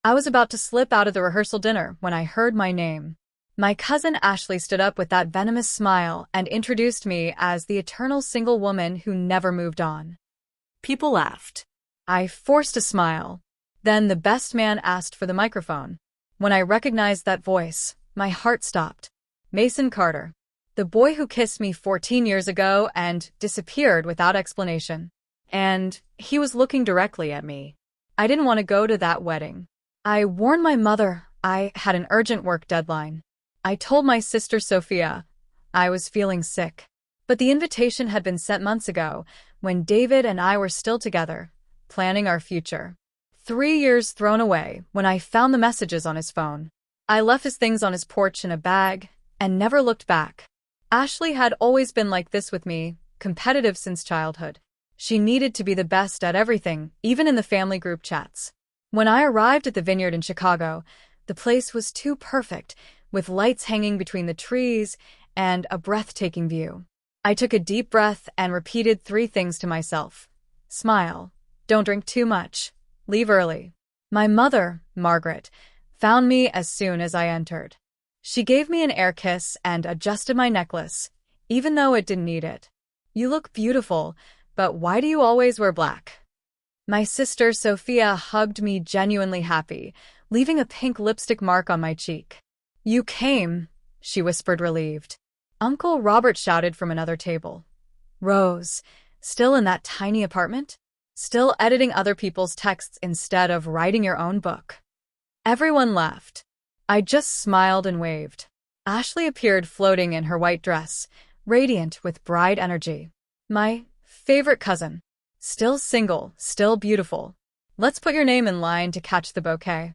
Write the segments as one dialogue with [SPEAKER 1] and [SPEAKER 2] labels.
[SPEAKER 1] I was about to slip out of the rehearsal dinner when I heard my name. My cousin Ashley stood up with that venomous smile and introduced me as the eternal single woman who never moved on. People laughed. I forced a smile. Then the best man asked for the microphone. When I recognized that voice, my heart stopped. Mason Carter. The boy who kissed me 14 years ago and disappeared without explanation. And he was looking directly at me. I didn't want to go to that wedding. I warned my mother I had an urgent work deadline. I told my sister Sophia I was feeling sick. But the invitation had been sent months ago, when David and I were still together, planning our future. 3 years thrown away when I found the messages on his phone. I left his things on his porch in a bag and never looked back. Ashley had always been like this with me, competitive since childhood. She needed to be the best at everything, even in the family group chats. When I arrived at the vineyard in Chicago, the place was too perfect, with lights hanging between the trees and a breathtaking view. I took a deep breath and repeated 3 things to myself. Smile. Don't drink too much. Leave early. My mother, Margaret, found me as soon as I entered. She gave me an air kiss and adjusted my necklace, even though it didn't need it. You look beautiful, but why do you always wear black? My sister Sophia hugged me, genuinely happy, leaving a pink lipstick mark on my cheek. You came, she whispered, relieved. Uncle Robert shouted from another table. Rose, still in that tiny apartment? Still editing other people's texts instead of writing your own book? Everyone laughed. I just smiled and waved. Ashley appeared floating in her white dress, radiant with bride energy. My favorite cousin. Still single, still beautiful. Let's put your name in line to catch the bouquet.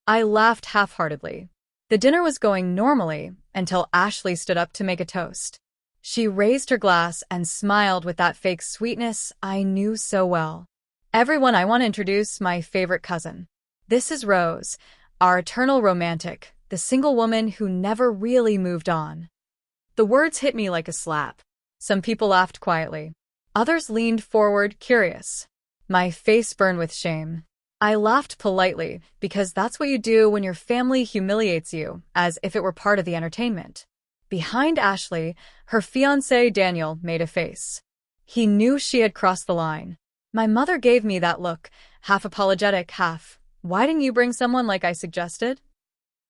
[SPEAKER 1] I laughed half-heartedly. The dinner was going normally until Ashley stood up to make a toast. She raised her glass and smiled with that fake sweetness I knew so well. Everyone, I want to introduce my favorite cousin. This is Rose, our eternal romantic, the single woman who never really moved on. The words hit me like a slap. Some people laughed quietly. Others leaned forward, curious. My face burned with shame. I laughed politely, because that's what you do when your family humiliates you, as if it were part of the entertainment. Behind Ashley, her fiancé Daniel made a face. He knew she had crossed the line. My mother gave me that look, half apologetic, half, "Why didn't you bring someone like I suggested?"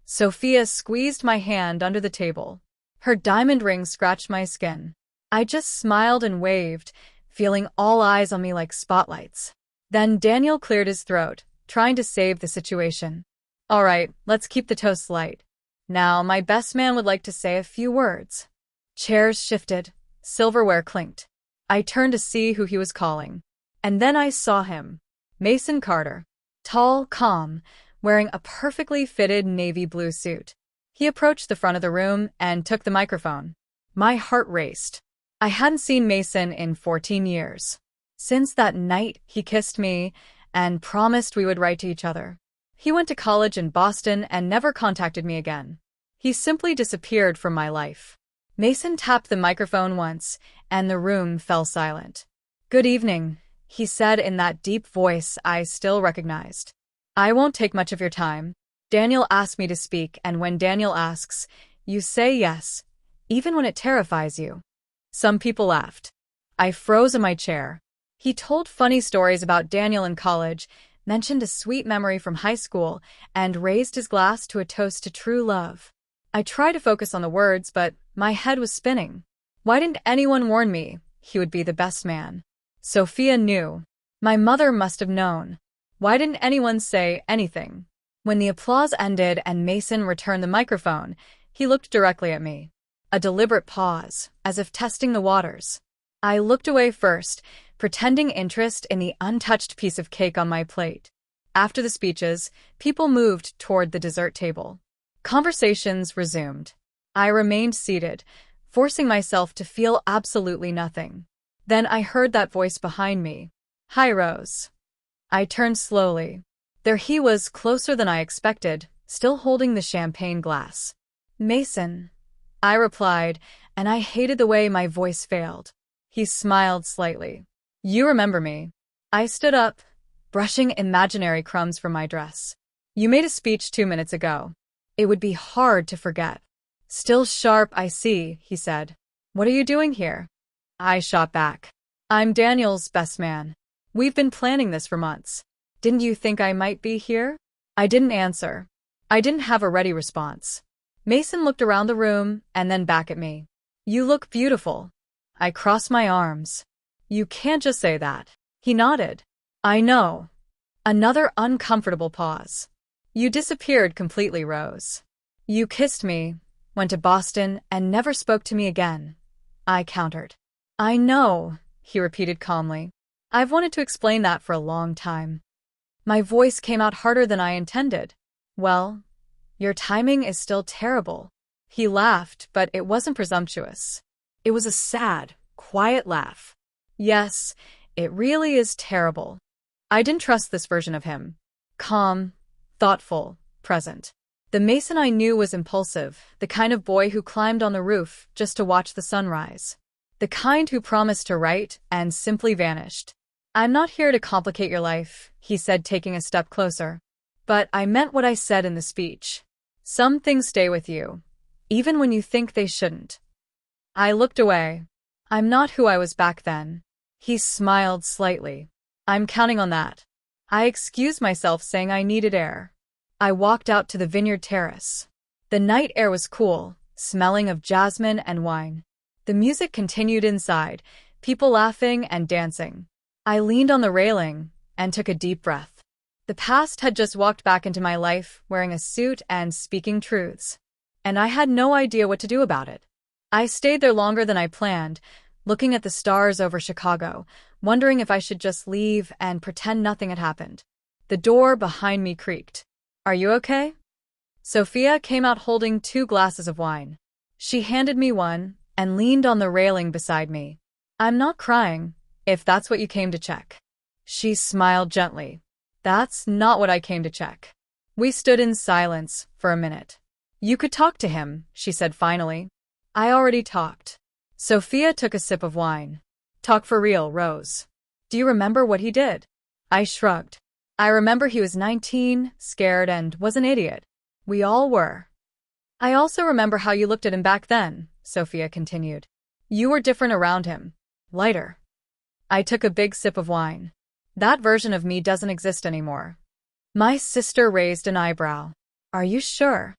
[SPEAKER 1] Sophia squeezed my hand under the table. Her diamond ring scratched my skin. I just smiled and waved, feeling all eyes on me like spotlights. Then Daniel cleared his throat, trying to save the situation. All right, let's keep the toast light. Now, my best man would like to say a few words. Chairs shifted, silverware clinked. I turned to see who he was calling. And then I saw him. Mason Carter. Tall, calm, wearing a perfectly fitted navy blue suit. He approached the front of the room and took the microphone. My heart raced. I hadn't seen Mason in 14 years. Since that night, he kissed me and promised we would write to each other. He went to college in Boston and never contacted me again. He simply disappeared from my life. Mason tapped the microphone once, and the room fell silent. Good evening, he said in that deep voice I still recognized. I won't take much of your time. Daniel asked me to speak, and when Daniel asks, you say yes, even when it terrifies you. Some people laughed. I froze in my chair. He told funny stories about Daniel in college, mentioned a sweet memory from high school, and raised his glass to a toast to true love. I tried to focus on the words, but my head was spinning. Why didn't anyone warn me he would be the best man? Sophia knew. My mother must have known. Why didn't anyone say anything? When the applause ended and Mason returned the microphone, he looked directly at me. A deliberate pause, as if testing the waters. I looked away first, pretending interest in the untouched piece of cake on my plate. After the speeches, people moved toward the dessert table. Conversations resumed. I remained seated, forcing myself to feel absolutely nothing. Then I heard that voice behind me. Hi, Rose. I turned slowly. There he was, closer than I expected, still holding the champagne glass. Mason, I replied, and I hated the way my voice failed. He smiled slightly. You remember me. I stood up, brushing imaginary crumbs from my dress. You made a speech 2 minutes ago. It would be hard to forget. Still sharp, I see, he said. What are you doing here? I shot back. I'm Daniel's best man. We've been planning this for months. Didn't you think I might be here? I didn't answer. I didn't have a ready response. Mason looked around the room and then back at me. You look beautiful. I crossed my arms. You can't just say that. He nodded. I know. Another uncomfortable pause. You disappeared completely, Rose. You kissed me, went to Boston, and never spoke to me again. I countered. I know, he repeated calmly. I've wanted to explain that for a long time. My voice came out harder than I intended. Well, your timing is still terrible. He laughed, but it wasn't presumptuous. It was a sad, quiet laugh. Yes, it really is terrible. I didn't trust this version of him. Calm, thoughtful, present. The Mason I knew was impulsive, the kind of boy who climbed on the roof just to watch the sunrise. The kind who promised to write and simply vanished. I'm not here to complicate your life, he said, taking a step closer. But I meant what I said in the speech. Some things stay with you, even when you think they shouldn't. I looked away. I'm not who I was back then. He smiled slightly. I'm counting on that. I excused myself, saying I needed air. I walked out to the vineyard terrace. The night air was cool, smelling of jasmine and wine. The music continued inside, people laughing and dancing. I leaned on the railing and took a deep breath. The past had just walked back into my life, wearing a suit and speaking truths. And I had no idea what to do about it. I stayed there longer than I planned, looking at the stars over Chicago, wondering if I should just leave and pretend nothing had happened. The door behind me creaked. Are you okay? Sophia came out holding 2 glasses of wine. She handed me one and leaned on the railing beside me. I'm not crying, if that's what you came to check. She smiled gently. That's not what I came to check. We stood in silence for a minute. You could talk to him, she said finally. I already talked. Sophia took a sip of wine. Talk for real, Rose. Do you remember what he did? I shrugged. I remember he was 19, scared, and was an idiot. We all were. I also remember how you looked at him back then, Sophia continued. You were different around him. Lighter. I took a big sip of wine. That version of me doesn't exist anymore. My sister raised an eyebrow. Are you sure?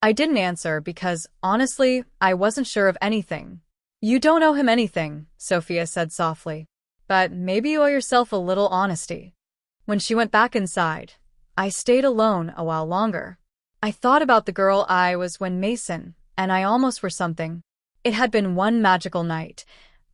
[SPEAKER 1] I didn't answer because, honestly, I wasn't sure of anything. You don't owe him anything, Sophia said softly. But maybe you owe yourself a little honesty. When she went back inside, I stayed alone a while longer. I thought about the girl I was when Mason and I almost were something. It had been one magical night,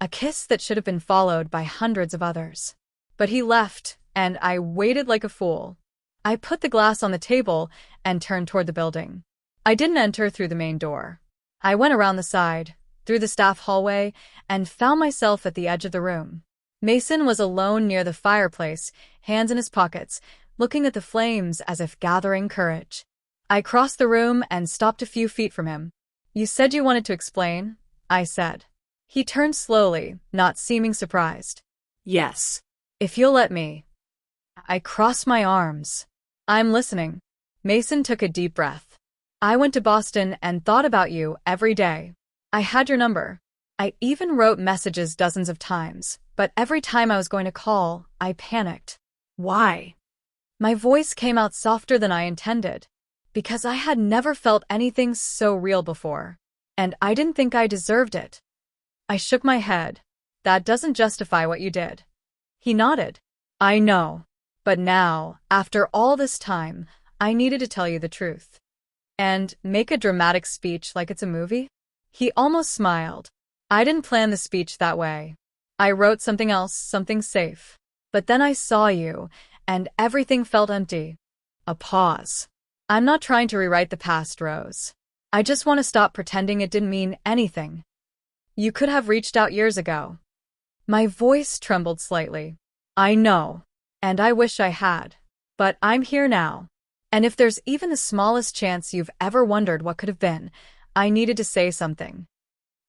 [SPEAKER 1] a kiss that should have been followed by hundreds of others. But he left, and I waited like a fool. I put the glass on the table and turned toward the building. I didn't enter through the main door. I went around the side, through the staff hallway, and found myself at the edge of the room. Mason was alone near the fireplace, hands in his pockets, looking at the flames as if gathering courage. I crossed the room and stopped a few feet from him. You said you wanted to explain, I said. He turned slowly, not seeming surprised. Yes. If you'll let me. I crossed my arms. I'm listening. Mason took a deep breath. I went to Boston and thought about you every day. I had your number. I even wrote messages dozens of times, but every time I was going to call, I panicked. Why? My voice came out softer than I intended. Because I had never felt anything so real before, and I didn't think I deserved it. I shook my head. That doesn't justify what you did. He nodded. I know. But now, after all this time, I needed to tell you the truth. And make a dramatic speech like it's a movie? He almost smiled. I didn't plan the speech that way. I wrote something else, something safe. But then I saw you, and everything felt empty. A pause. I'm not trying to rewrite the past, Rose. I just want to stop pretending it didn't mean anything. You could have reached out years ago. My voice trembled slightly. I know, and I wish I had. But I'm here now. And if there's even the smallest chance you've ever wondered what could have been, I needed to say something.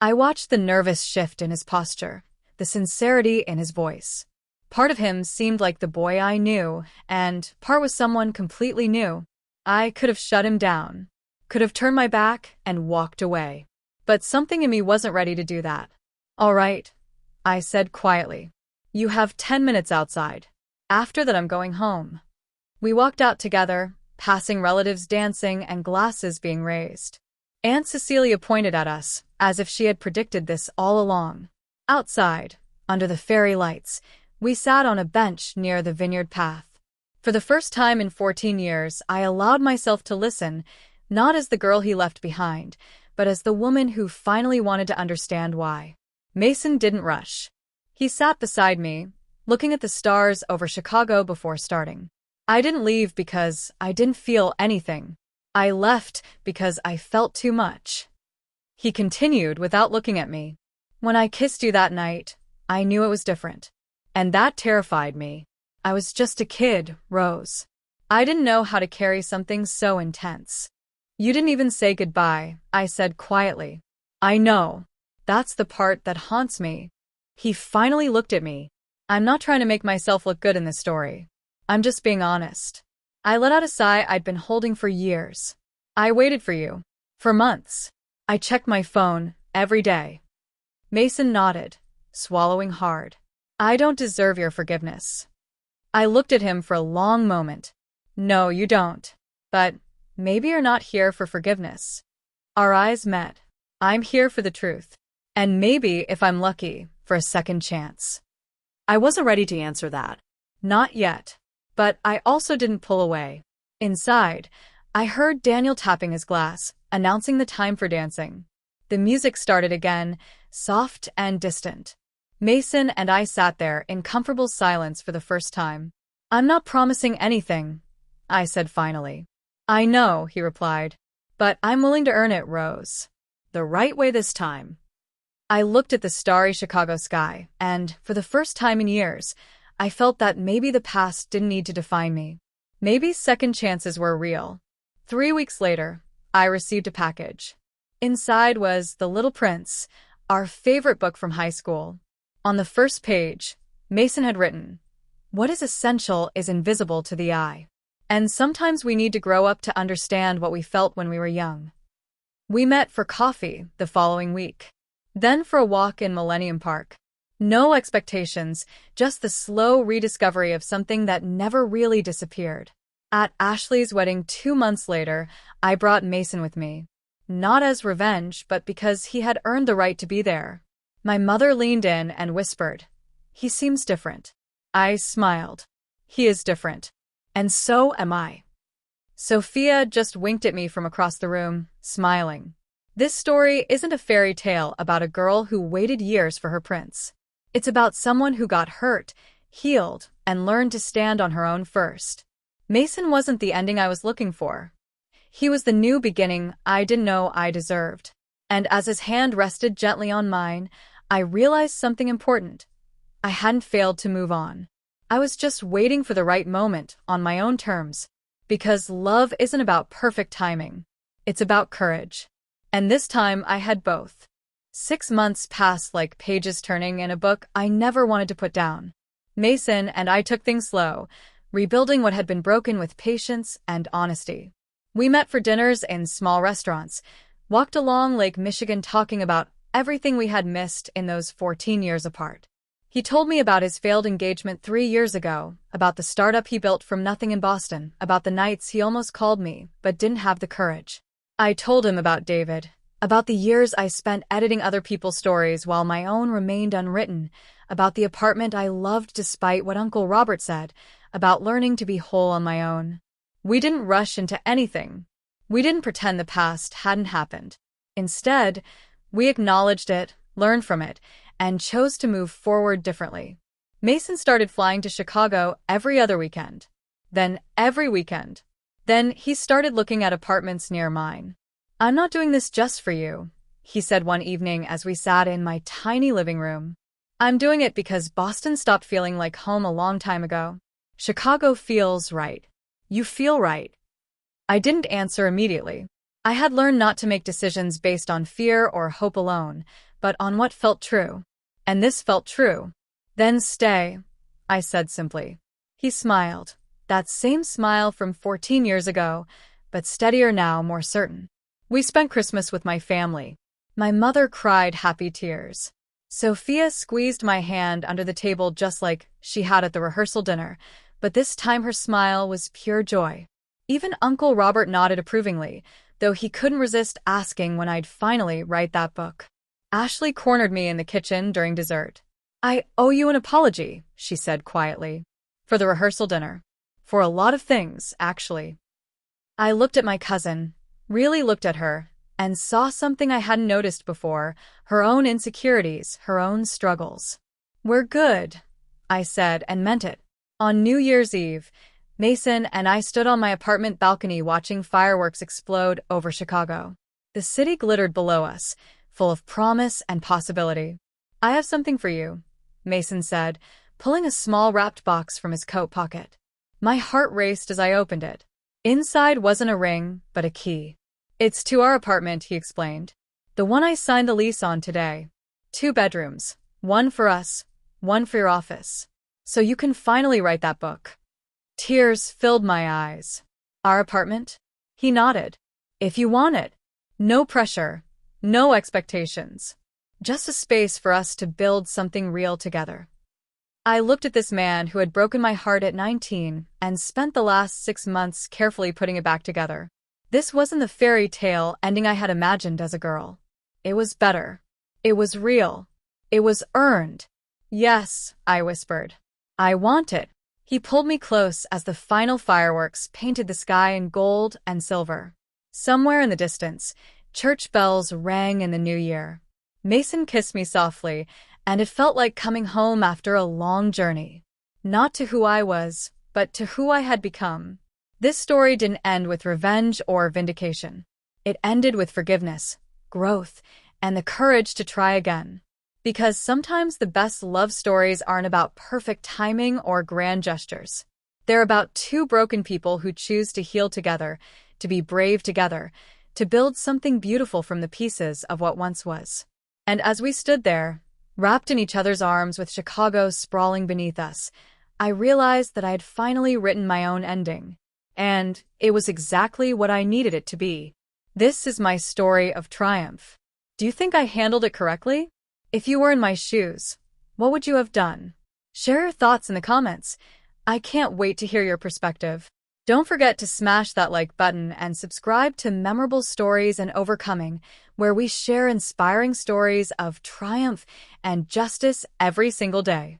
[SPEAKER 1] I watched the nervous shift in his posture, the sincerity in his voice. Part of him seemed like the boy I knew, and part was someone completely new. I could have shut him down, could have turned my back and walked away. But something in me wasn't ready to do that. All right, I said quietly. You have 10 minutes outside. After that, I'm going home. We walked out together, passing relatives dancing and glasses being raised. Aunt Cecilia pointed at us, as if she had predicted this all along. Outside, under the fairy lights, we sat on a bench near the vineyard path. For the first time in 14 years, I allowed myself to listen, not as the girl he left behind, but as the woman who finally wanted to understand why. Mason didn't rush. He sat beside me, looking at the stars over Chicago before starting. I didn't leave because I didn't feel anything. I left because I felt too much. He continued without looking at me. When I kissed you that night, I knew it was different. And that terrified me. I was just a kid, Rose. I didn't know how to carry something so intense. You didn't even say goodbye, I said quietly. I know. That's the part that haunts me. He finally looked at me. I'm not trying to make myself look good in this story. I'm just being honest. I let out a sigh I'd been holding for years. I waited for you. For months. I checked my phone every day. Mason nodded, swallowing hard. I don't deserve your forgiveness. I looked at him for a long moment. No, you don't. But maybe you're not here for forgiveness. Our eyes met. I'm here for the truth. And maybe, if I'm lucky, for a second chance. I wasn't ready to answer that. Not yet. But I also didn't pull away. Inside, I heard Daniel tapping his glass, announcing the time for dancing. The music started again, soft and distant. Mason and I sat there in comfortable silence for the first time. I'm not promising anything, I said finally. I know, he replied. But I'm willing to earn it, Rose. The right way this time. I looked at the starry Chicago sky, and, for the first time in years, I felt that maybe the past didn't need to define me. Maybe second chances were real. 3 weeks later, I received a package. Inside was The Little Prince, our favorite book from high school. On the first page, Mason had written, "What is essential is invisible to the eye." And sometimes we need to grow up to understand what we felt when we were young. We met for coffee the following week. Then for a walk in Millennium Park. No expectations, just the slow rediscovery of something that never really disappeared. At Ashley's wedding 2 months later, I brought Mason with me. Not as revenge, but because he had earned the right to be there. My mother leaned in and whispered, "He seems different." I smiled. He is different. And so am I. Sophia just winked at me from across the room, smiling. This story isn't a fairy tale about a girl who waited years for her prince. It's about someone who got hurt, healed, and learned to stand on her own first. Mason wasn't the ending I was looking for. He was the new beginning I didn't know I deserved. And as his hand rested gently on mine, I realized something important. I hadn't failed to move on. I was just waiting for the right moment on my own terms. Because love isn't about perfect timing. It's about courage. And this time I had both. 6 months passed like pages turning in a book I never wanted to put down. Mason and I took things slow, rebuilding what had been broken with patience and honesty. We met for dinners in small restaurants, walked along Lake Michigan talking about everything we had missed in those 14 years apart. He told me about his failed engagement 3 years ago, about the startup he built from nothing in Boston, about the nights he almost called me but didn't have the courage. I told him about David, about the years I spent editing other people's stories while my own remained unwritten, about the apartment I loved despite what Uncle Robert said, about learning to be whole on my own. We didn't rush into anything. We didn't pretend the past hadn't happened. Instead, we acknowledged it, learned from it, and chose to move forward differently. Mason started flying to Chicago every other weekend. Then every weekend. Then he started looking at apartments near mine. "I'm not doing this just for you," he said one evening as we sat in my tiny living room. "I'm doing it because Boston stopped feeling like home a long time ago. Chicago feels right. You feel right." I didn't answer immediately. I had learned not to make decisions based on fear or hope alone, but on what felt true. And this felt true. "Then stay," I said simply. He smiled. That same smile from 14 years ago, but steadier now, more certain. We spent Christmas with my family. My mother cried happy tears. Sophia squeezed my hand under the table just like she had at the rehearsal dinner, but this time her smile was pure joy. Even Uncle Robert nodded approvingly, though he couldn't resist asking when I'd finally write that book. Ashley cornered me in the kitchen during dessert. "I owe you an apology," she said quietly. "For the rehearsal dinner. For a lot of things, actually." I looked at my cousin, really looked at her, and saw something I hadn't noticed before, her own insecurities, her own struggles. "We're good," I said, and meant it. On New Year's Eve, Mason and I stood on my apartment balcony watching fireworks explode over Chicago. The city glittered below us, full of promise and possibility. "I have something for you," Mason said, pulling a small wrapped box from his coat pocket. My heart raced as I opened it. Inside wasn't a ring, but a key. "It's to our apartment," he explained. "The one I signed the lease on today. 2 bedrooms. One for us, one for your office. So you can finally write that book." Tears filled my eyes. "Our apartment?" He nodded. "If you want it. No pressure, no expectations. Just a space for us to build something real together." I looked at this man who had broken my heart at 19 and spent the last 6 months carefully putting it back together. This wasn't the fairy tale ending I had imagined as a girl. It was better. It was real. It was earned. "Yes," I whispered. "I want it." He pulled me close as the final fireworks painted the sky in gold and silver. Somewhere in the distance, church bells rang in the new year. Mason kissed me softly, and it felt like coming home after a long journey. Not to who I was, but to who I had become. This story didn't end with revenge or vindication. It ended with forgiveness, growth, and the courage to try again. Because sometimes the best love stories aren't about perfect timing or grand gestures. They're about 2 broken people who choose to heal together, to be brave together, to build something beautiful from the pieces of what once was. And as we stood there, wrapped in each other's arms with Chicago sprawling beneath us, I realized that I had finally written my own ending. And it was exactly what I needed it to be. This is my story of triumph. Do you think I handled it correctly? If you were in my shoes, what would you have done? Share your thoughts in the comments. I can't wait to hear your perspective. Don't forget to smash that like button and subscribe to Memorable Stories and Overcoming, where we share inspiring stories of triumph and justice every single day.